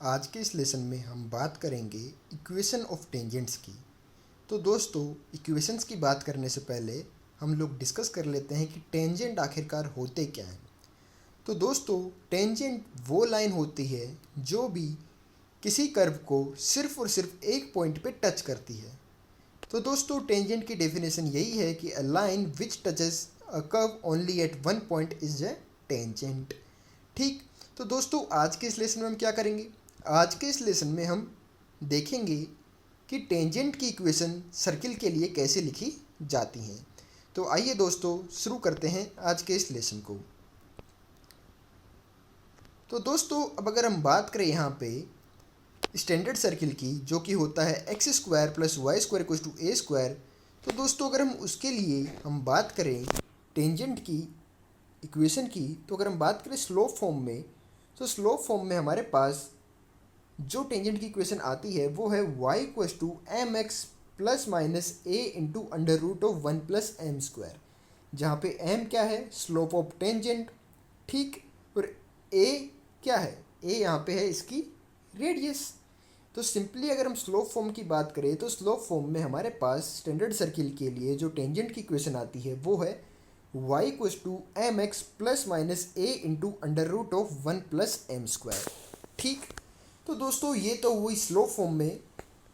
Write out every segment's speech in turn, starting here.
आज के इस लेसन में हम बात करेंगे इक्वेशन ऑफ टेंजेंट्स की। तो दोस्तों, इक्वेशंस की बात करने से पहले हम लोग डिस्कस कर लेते हैं कि टेंजेंट आखिरकार होते क्या हैं। तो दोस्तों, टेंजेंट वो लाइन होती है जो भी किसी कर्व को सिर्फ और सिर्फ एक पॉइंट पे टच करती है। तो दोस्तों, टेंजेंट की डेफिनेशन यही है कि a line which touches a curve only at one point is a tangent. ठीक। तो दोस्तों, आज के इस लेसन में हम क्या करेंगे? आज के इस लेसन में हम देखेंगे कि टेंजेंट की इक्वेशन सर्किल के लिए कैसे लिखी जाती हैं। तो आइए दोस्तों, शुरू करते हैं आज के इस लेसन को। तो दोस्तों, अब अगर हम बात करें यहाँ पे स्टैंडर्ड सर्किल की, जो कि होता है x square plus y square equals to a square. तो दोस्तों, अगर हम उसके लिए हम बात करें टेंजेंट की इक्वेशन की, तो अगर हम बात करें स्लोप फॉर्म में, तो स्लोप फॉर्म में हमारे पास जो टेंजेंट की इक्वेशन आती है वो है y equals to m x plus minus a into under root of one plus m square, जहाँ पे m क्या है? Slope of tangent. ठीक। और a क्या है? a यहाँ पे है इसकी रेडियस। तो सिंपली अगर हम स्लोप फॉर्म की बात करें तो स्लोप फॉर्म में हमारे पास स्टैंडर्ड सर्किल के लिए जो टेंजेंट की इक्वेशन आती है वो है y equals to m x plus minus a into under root of one plus m square. ठीक। तो दोस्तों, ये तो हुई स्लोप फॉर्म में।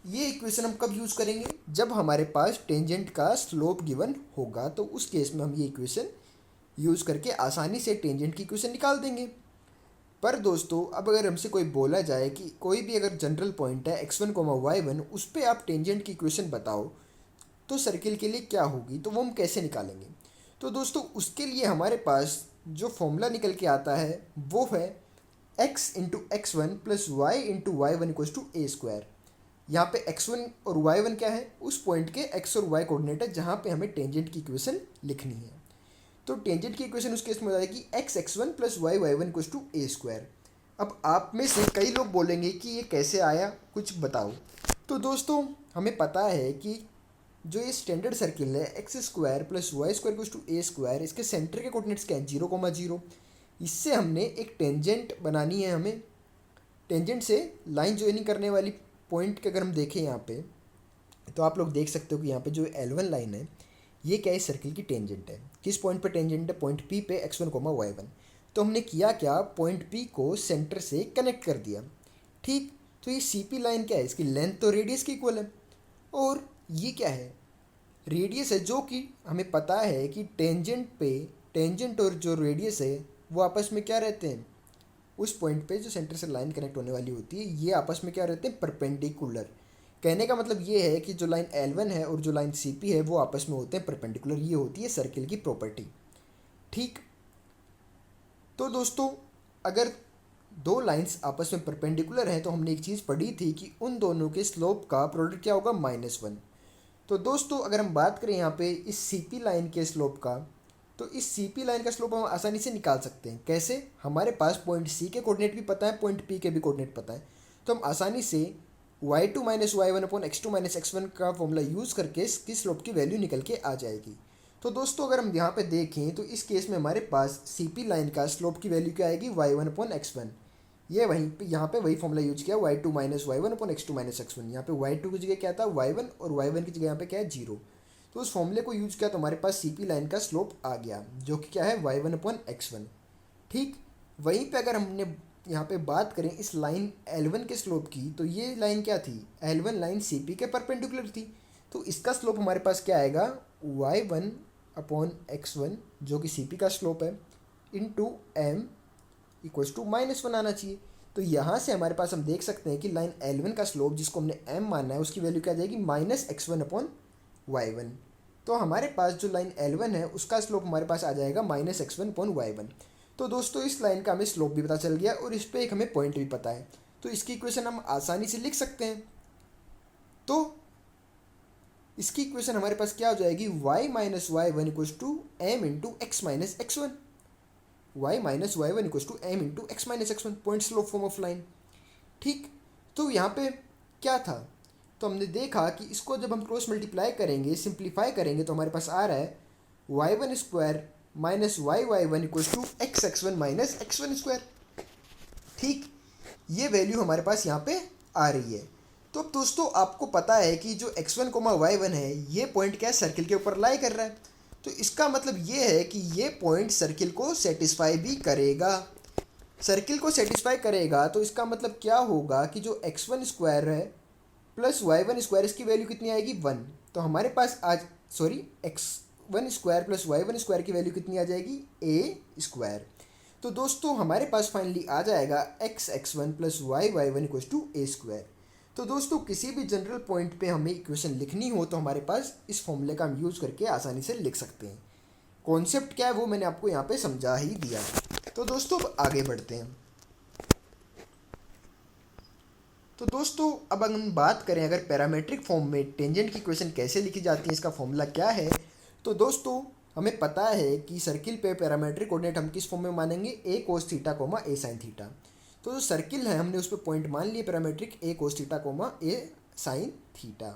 ये इक्वेशन हम कब यूज़ करेंगे? जब हमारे पास टेंजेंट का स्लोप गिवन होगा, तो उस केस में हम ये इक्वेशन यूज़ करके आसानी से टेंजेंट की इक्वेशन निकाल देंगे। पर दोस्तों, अब अगर हमसे कोई बोला जाए कि कोई भी अगर जनरल पॉइंट है x1 y1, उस पर आप टेंजेंट की इक्वेशन बताओ तो सर्किल के लिए क्या होगी, तो वो हम कैसे निकालेंगे? तो दोस्तों, उसके लिए हमारे पास जो फॉर्मूला निकल के आता है वो है x into x one plus y into y one equals to a square. यहाँ पे x1 और y1 क्या है? उस पॉइंट के x और y कोऑर्डिनेट है जहाँ पे हमें टेंजेंट की इक्वेशन लिखनी है। तो टेंजेंट की इक्वेशन उस केस में हो जाएगी x x1 plus y y one equals to a square. अब आप में से कई लोग बोलेंगे कि ये कैसे आया, कुछ बताओ। तो दोस्तों, हमें पता है कि जो ये स्टैंडर्ड सर्किल है x square plus y square equals to a square, इसके सेंटर के कोऑर्डिनेट्स क्या है? 0,0। इससे हमने एक टेंजेंट बनानी है। हमें टेंजेंट से लाइन ज्वाइनिंग करने वाली पॉइंट के अगर हम देखें यहाँ पे, तो आप लोग देख सकते हो कि यहाँ पे जो L1 लाइन है ये क्या है? सर्किल की टेंजेंट है। किस पॉइंट पे टेंजेंट है? पॉइंट P पे x1 y1। तो हमने किया क्या? पॉइंट P को सेंटर से कनेक्ट कर दिया। ठीक। तो ये CP लाइन क्या है? इसकी लेंथ तो रेडियस की इक्वल है। और ये क्या है? रेडियस है, जो कि हमें पता है कि टेंजेंट और जो रेडियस है वो आपस में क्या रहते हैं? उस पॉइंट पे जो सेंटर से लाइन कनेक्ट होने वाली होती है, ये आपस में क्या रहते हैं? परपेंडिकुलर। कहने का मतलब ये है कि जो लाइन L1 है और जो लाइन CP है वो आपस में होते हैं परपेंडिकुलर। ये होती है सर्किल की प्रॉपर्टी। ठीक। तो दोस्तों, अगर दो लाइंस आपस में परपेंडिकुलर हैं तो हमने एक चीज़ पढ़ी थी कि उन दोनों के स्लोप का प्रोडक्ट क्या होगा? -1। तो दोस्तों, अगर हम बात करें यहाँ पे इस CP लाइन के स्लोप का, तो इस CP लाइन का स्लोप हम आसानी से निकाल सकते हैं। कैसे? हमारे पास पॉइंट C के कोऑर्डिनेट भी पता है, पॉइंट P के भी कोऑर्डिनेट पता है। तो हम आसानी से y2 minus y one upon x2 minus x1 का फॉर्मूला यूज़ करके इसकी स्लोप की वैल्यू निकल के आ जाएगी। तो दोस्तों, अगर हम यहाँ पे देखें तो इस केस में हमारे पास CP लाइन का स्लोप की वैल्यू क्या आएगी? y1 upon x1। ये वहीं पे यहाँ पे वही फॉर्मूला यूज किया, y2 minus y one upon x2 minus x1। यहाँ पे y2 की जगह क्या था? y1, और y1 की जगह यहाँ पे क्या है? 0। तो उस फॉर्मूले को यूज किया तो हमारे पास CP लाइन का स्लोप आ गया, जो कि क्या है? y1 upon x1। ठीक। वहीं पे अगर हमने यहाँ पे बात करें इस लाइन L1 के स्लोप की, तो ये लाइन क्या थी? L1 लाइन CP के परपेंडिकुलर थी। तो इसका स्लोप हमारे पास क्या आएगा? y1 अपॉन x1, जो कि CP का स्लोप है, इंटू m इक्वल्स टू -1 आना चाहिए। तो यहाँ से हमारे पास हम देख सकते हैं कि लाइन L1 का स्लोप, जिसको हमने m मानना है, उसकी वैल्यू क्या आ जाएगी? -x1 upon y1। तो हमारे पास जो लाइन L1 है उसका स्लोप हमारे पास आ जाएगा -x1 अपॉन y1। तो दोस्तों, इस लाइन का हमें स्लोप भी पता चल गया और इस पर एक हमें पॉइंट भी पता है। तो इसकी इक्वेशन हम आसानी से लिख सकते हैं। तो इसकी इक्वेशन हमारे पास क्या हो जाएगी? y minus y one equals to m into x minus x1। y minus y one equals to m into x minus x1, point slope form of line. ठीक। तो यहाँ पे क्या था? तो हमने देखा कि इसको जब हम क्रॉस मल्टीप्लाई करेंगे, सिंप्लीफाई करेंगे, तो हमारे पास आ रहा है y1 square minus y y one equals to x x one minus x1 square. ठीक। ये वैल्यू हमारे पास यहाँ पे आ रही है। तो अब दोस्तों आपको पता है कि जो x1 y1 है ये पॉइंट क्या है, सर्किल के ऊपर लाई कर रहा है। तो इसका मतलब ये है कि ये पॉइंट सर्किल को सेटिस्फाई भी करेगा। सर्किल को सेटिस्फाई करेगा तो इसका मतलब क्या होगा कि जो x1 स्क्वायर है प्लस y1 स्क्वायर, इसकी वैल्यू कितनी आएगी 1। तो हमारे पास आज x1 square plus y1 square की वैल्यू कितनी आ जाएगी, a स्क्वायर। तो दोस्तों हमारे पास फाइनली आ जाएगा x1 plus y1 equal to a square. तो दोस्तों किसी भी जनरल पॉइंट पे हमें इक्वेशन लिखनी हो तो हमारे पास इस फॉर्मूले का हम यूज़ करके आसानी से लिख सकते हैं। कॉन्सेप्ट क्या है वो मैंने आपको यहाँ पे समझा ही दिया। तो दोस्तों अब आगे बढ़ते हैं। तो दोस्तों अब अगर हम बात करें अगर पैरामेट्रिक फॉर्म में टेंजेंट की इक्वेशन कैसे लिखी जाती है, इसका फॉर्मूला क्या है। तो दोस्तों हमें पता है कि सर्किल पे पैरामेट्रिक कोऑर्डिनेट हम किस फॉर्म में मानेंगे, a cos theta comma a sin theta. तो जो सर्किल है हमने उस पर पॉइंट मान लिए parametric a cos theta comma a sin theta.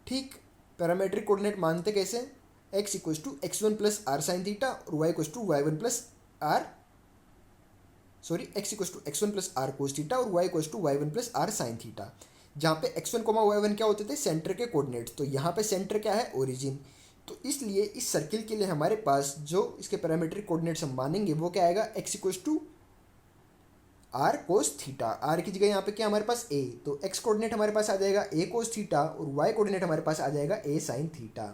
ठीक, पैरामेट्रिक कोऑर्डिनेट मानते कैसे, x equal to x1 plus r sine theta और y equal to y1 plus r x equal to x1 plus r cos theta और y equal to y1 plus r sine theta. जहाँ पे x1 y1 क्या होते थे, centre के coordinates. तो यहाँ पे सेंटर क्या है, ओरिजिन। तो इसलिए इस सर्किल के लिए हमारे पास जो इसके पैरामेट्रिक कोऑर्डिनेट्स हम मानेंगे वो क्या आएगा, x equal to r cos theta. R की जगह यहाँ पे क्या हमारे पास a, तो x कोऑर्डिनेट हमारे पास आ जाएगा a कोस थीटा और y कोऑर्डिनेट हमारे पास आ जाएगा a साइन थीटा।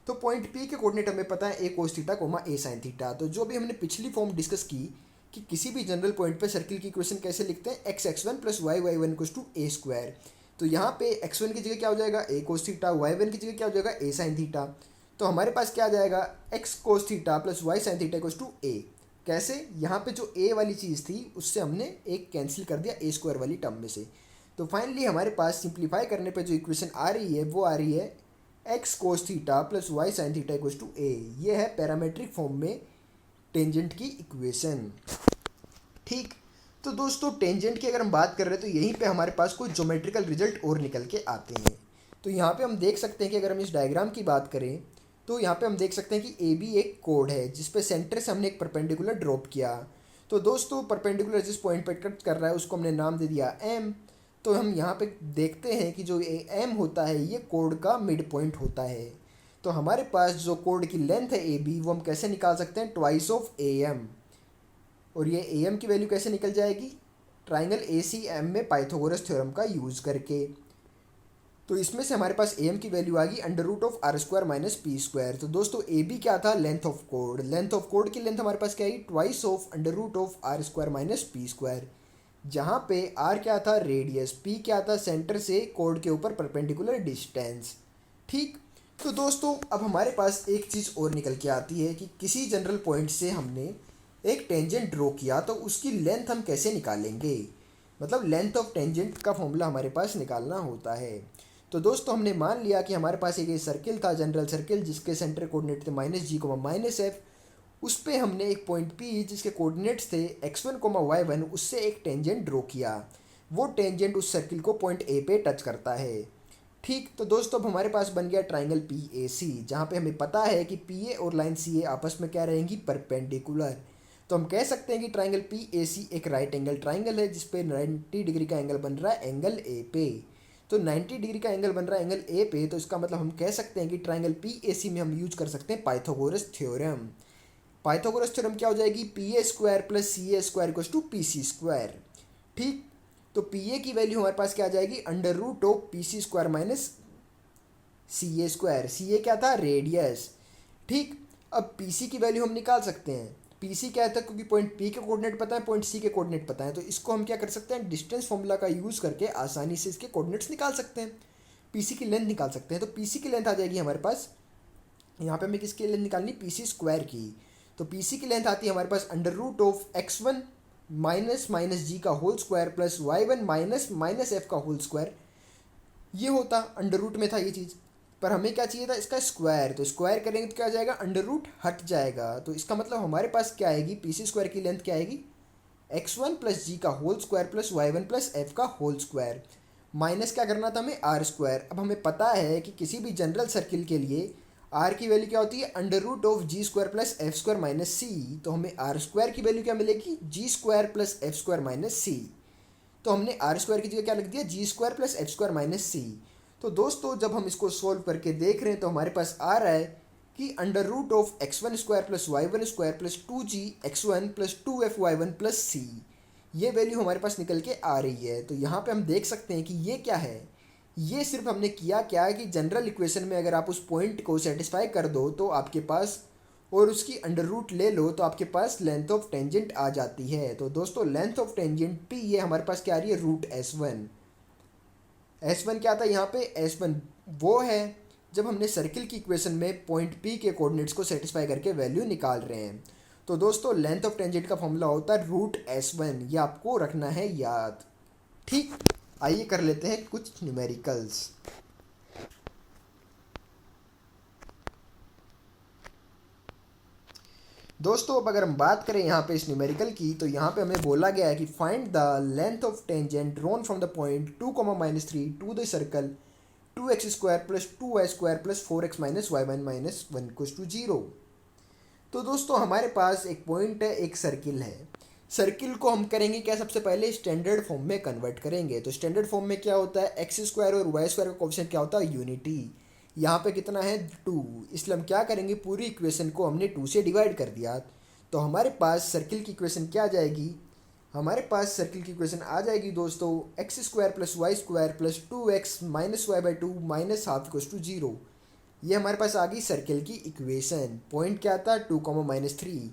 तो पॉइंट P के कोऑर्डिनेट हमें पता है a cos theta comma a sine theta. तो जो भी हमने पिछली फॉर्म डिस्कस की कि किसी भी जनरल पॉइंट पे सर्किल की इक्वेशन कैसे लिखते हैं, x1 plus y1 equal to a square. तो यहाँ पे x1 की जगह क्या हो जाएगा, a कोस थीटा, y1 की जगह क्या हो जाएगा, a साइन थीटा। तो हमारे पास क्या आ जाएगा, x cos theta plus y sine theta equal to a। कैसे, यहाँ पे जो a वाली चीज़ थी उससे हमने एक कैंसिल कर दिया a स्क्वायर वाली टर्म में से। तो फाइनली हमारे पास सिंप्लीफाई करने पे जो इक्वेशन आ रही है वो आ रही है x cos theta plus y sine theta equal to a। ये है पैरामेट्रिक फॉर्म में टेंजेंट की इक्वेशन। ठीक, तो दोस्तों टेंजेंट की अगर हम बात कर रहे हैं तो यहीं पे हमारे पास कोई ज्योमेट्रिकल रिजल्ट और निकल के आते हैं। तो यहाँ पे हम देख सकते हैं कि अगर हम इस डायग्राम की बात करें तो यहाँ पे हम देख सकते हैं कि ए बी एक कोड है जिस पे सेंटर से हमने एक परपेंडिकुलर ड्रॉप किया। तो दोस्तों परपेंडिकुलर जिस पॉइंट पे कट कर रहा है उसको हमने नाम दे दिया एम। तो हम यहाँ पे देखते हैं कि जो एम होता है ये कोड का मिड पॉइंट होता है। तो हमारे पास जो कोड की लेंथ है ए बी वो हम कैसे निकाल सकते हैं, ट्वाइस ऑफ ए एम। और ये ए एम की वैल्यू कैसे निकल जाएगी, ट्राइंगल ए सी एम में पाइथागोरस थ्योरम का यूज़ करके। तो इसमें से हमारे पास ए एम की वैल्यू आ गई under root of R square minus P square. तो दोस्तों ए बी क्या था, लेंथ ऑफ कोड। लेंथ ऑफ कोड की लेंथ हमारे पास क्या आई, twice of under root of R square minus P square. जहाँ पे आर क्या था, रेडियस, पी क्या था, सेंटर से कोड के ऊपर परपेंडिकुलर डिस्टेंस। ठीक, तो दोस्तों अब हमारे पास एक चीज़ और निकल के आती है कि किसी जनरल पॉइंट से हमने एक टेंजेंट ड्रॉ किया तो उसकी लेंथ हम कैसे निकालेंगे, मतलब लेंथ ऑफ टेंजेंट का फॉर्मूला हमारे पास निकालना होता है। तो दोस्तों हमने मान लिया कि हमारे पास एक सर्किल था, जनरल सर्किल, जिसके सेंटर कोऑर्डिनेट थे माइनस जी कोमा माइनस एफ। उस पर हमने एक पॉइंट पी जिसके कोऑर्डिनेट्स थे x1 कोमा y1, उससे एक टेंजेंट ड्रॉ किया। वो टेंजेंट उस सर्किल को पॉइंट ए पे टच करता है। ठीक, तो दोस्तों अब हमारे पास बन गया ट्राइंगल पी ए सी, जहाँ पे हमें पता है कि पी ए और लाइन सी ए आपस में क्या रहेंगी, परपेंडिकुलर। तो हम कह सकते हैं कि ट्राइंगल पी ए सी एक राइट एंगल ट्राइंगल है जिसपे 90 डिग्री का एंगल बन रहा है एंगल ए पे। तो 90 डिग्री का एंगल बन रहा है एंगल ए पे, तो इसका मतलब हम कह सकते हैं कि ट्राइंगल पी ए सी में हम यूज कर सकते हैं पाइथागोरस थ्योरम। पाइथागोरस थ्योरम क्या हो जाएगी, P A square plus C A square equals to P C square. ठीक, तो पी ए की वैल्यू हमारे पास क्या आ जाएगी, under root of P C square minus C A square. C A क्या था, रेडियस। ठीक, अब पी सी की वैल्यू हम निकाल सकते हैं। पी सी क्या था, क्योंकि पॉइंट पी के कोऑर्डिनेट पता है, पॉइंट सी के कोऑर्डिनेट पता है, तो इसको हम क्या कर सकते हैं, डिस्टेंस फॉर्मूला का यूज़ करके आसानी से इसके कोऑर्डिनेट्स निकाल सकते हैं, पी सी की लेंथ निकाल सकते हैं। तो पी सी की लेंथ आ जाएगी हमारे पास, यहाँ पे हमें किसकी लेंथ निकालनी, पी सी स्क्वायर की। तो पी सी की लेंथ आती है हमारे पास under root of X one minus minus G का whole square plus Y one minus minus F का होल स्क्वायर। ये होता अंडर रूट में था ये चीज़, पर हमें क्या चाहिए था, इसका स्क्वायर। तो स्क्वायर करेंगे तो क्या आ जाएगा, अंडर रूट हट जाएगा। तो इसका मतलब हमारे पास क्या आएगी, पी सी स्क्वायर की लेंथ क्या आएगी, एक्स वन प्लस जी का whole square plus Y one plus F का होल स्क्वायर। माइनस क्या करना था हमें, आर स्क्वायर। अब हमें पता है कि किसी भी जनरल सर्किल के लिए आर की वैल्यू क्या होती है, under root of G square plus F square minus C. तो हमें आर स्क्वायर की वैल्यू क्या मिलेगी, G square plus F square minus C. तो हमने आर स्क्वायर की जगह क्या लिख दिया, G square plus H square minus C. तो दोस्तों जब हम इसको सोल्व करके देख रहे हैं तो हमारे पास आ रहा है कि under root of x1 square plus y1 square plus 2g x1 plus 2f y1 plus C, ये वैल्यू हमारे पास निकल के आ रही है। तो यहाँ पे हम देख सकते हैं कि ये क्या है, ये सिर्फ हमने किया क्या है कि जनरल इक्वेशन में अगर आप उस पॉइंट को सेटिस्फाई कर दो तो आपके पास, और उसकी अंडर रूट ले लो तो आपके पास लेंथ ऑफ टेंजेंट आ जाती है। तो दोस्तों लेंथ ऑफ टेंजेंट पी, ये हमारे पास क्या आ रही है, रूट S1। S1 क्या था यहाँ पे, S1 वो है जब हमने सर्किल की इक्वेशन में पॉइंट पी के कोऑर्डिनेट्स को सेटिस्फाई करके वैल्यू निकाल रहे हैं। तो दोस्तों लेंथ ऑफ टेंजेंट का फॉर्मूला होता है रूट S1, ये आपको रखना है याद। ठीक, आइए कर लेते हैं कुछ न्यूमेरिकल्स। दोस्तों अब अगर हम बात करें यहाँ पे इस न्यूमेरिकल की, तो यहाँ पे हमें बोला गया है कि find the length of tangent drawn from the point 2, -3 to the circle 2x square plus 2y square plus 4x minus y1 minus 1 equals to 0। तो दोस्तों हमारे पास एक पॉइंट है, एक सर्किल है। सर्किल को हम करेंगे क्या, सबसे पहले स्टैंडर्ड फॉर्म में कन्वर्ट करेंगे। तो स्टैंडर्ड फॉर्म में क्या होता है, एक्स स्क्वायर और वाई स्क्वायर का कोएफिशिएंट क्या होता है, यूनिटी। यहाँ पे कितना है, 2, इसलिए हम क्या करेंगे, पूरी इक्वेशन को हमने 2 से डिवाइड कर दिया। तो हमारे पास सर्किल की इक्वेशन क्या आ जाएगी, हमारे पास सर्किल की इक्वेशन आ जाएगी दोस्तों x square plus y square plus 2x minus y by 2 minus half equals to 0। ये हमारे पास आ गई सर्किल की इक्वेशन। पॉइंट क्या था, 2, -3।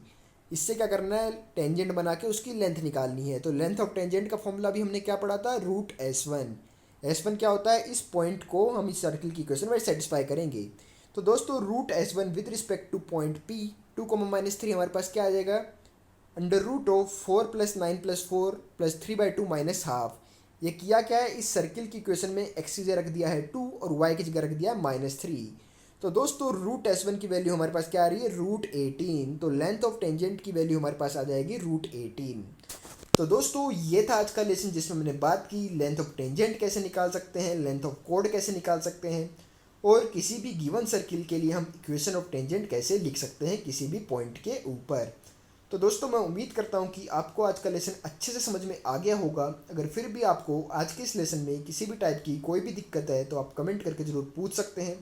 इससे क्या करना है, टेंजेंट बना के उसकी लेंथ निकालनी है। तो लेंथ ऑफ टेंजेंट का फॉर्मूला भी हमने क्या पढ़ा था, रूट S1। S1 क्या होता है, इस पॉइंट को हम इस सर्किल की इक्वेशन में सेटिस्फाई करेंगे। तो दोस्तों root S1 with respect to point P 2, -3 हमारे पास क्या आ जाएगा, under root of 4 + 9 + 4 + 3/2 minus half. ये किया क्या है, इस सर्किल की इक्वेशन में x की जगह रख दिया है 2 और y की जगह रख दिया है -3। तो दोस्तों रूट S1 की वैल्यू हमारे पास क्या आ रही है, रूट 18। तो लेंथ ऑफ टेंजेंट की वैल्यू हमारे पास आ जाएगी रूट 18। तो दोस्तों ये था आज का लेसन जिसमें मैंने बात की लेंथ ऑफ टेंजेंट कैसे निकाल सकते हैं, लेंथ ऑफ कोड कैसे निकाल सकते हैं, और किसी भी गिवन सर्किल के लिए हम इक्वेशन ऑफ टेंजेंट कैसे लिख सकते हैं किसी भी पॉइंट के ऊपर। तो दोस्तों मैं उम्मीद करता हूँ कि आपको आज का लेसन अच्छे से समझ में आ गया होगा। अगर फिर भी आपको आज के इस लेसन में किसी भी टाइप की कोई भी दिक्कत है तो आप कमेंट करके ज़रूर पूछ सकते हैं।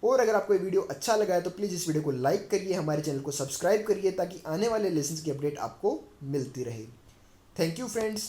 और अगर आपको ये वीडियो अच्छा लगा है तो प्लीज़ इस वीडियो को लाइक करिए, हमारे चैनल को सब्सक्राइब करिए ताकि आने वाले लेसन्स की अपडेट आपको मिलती रहे। Thank you friends.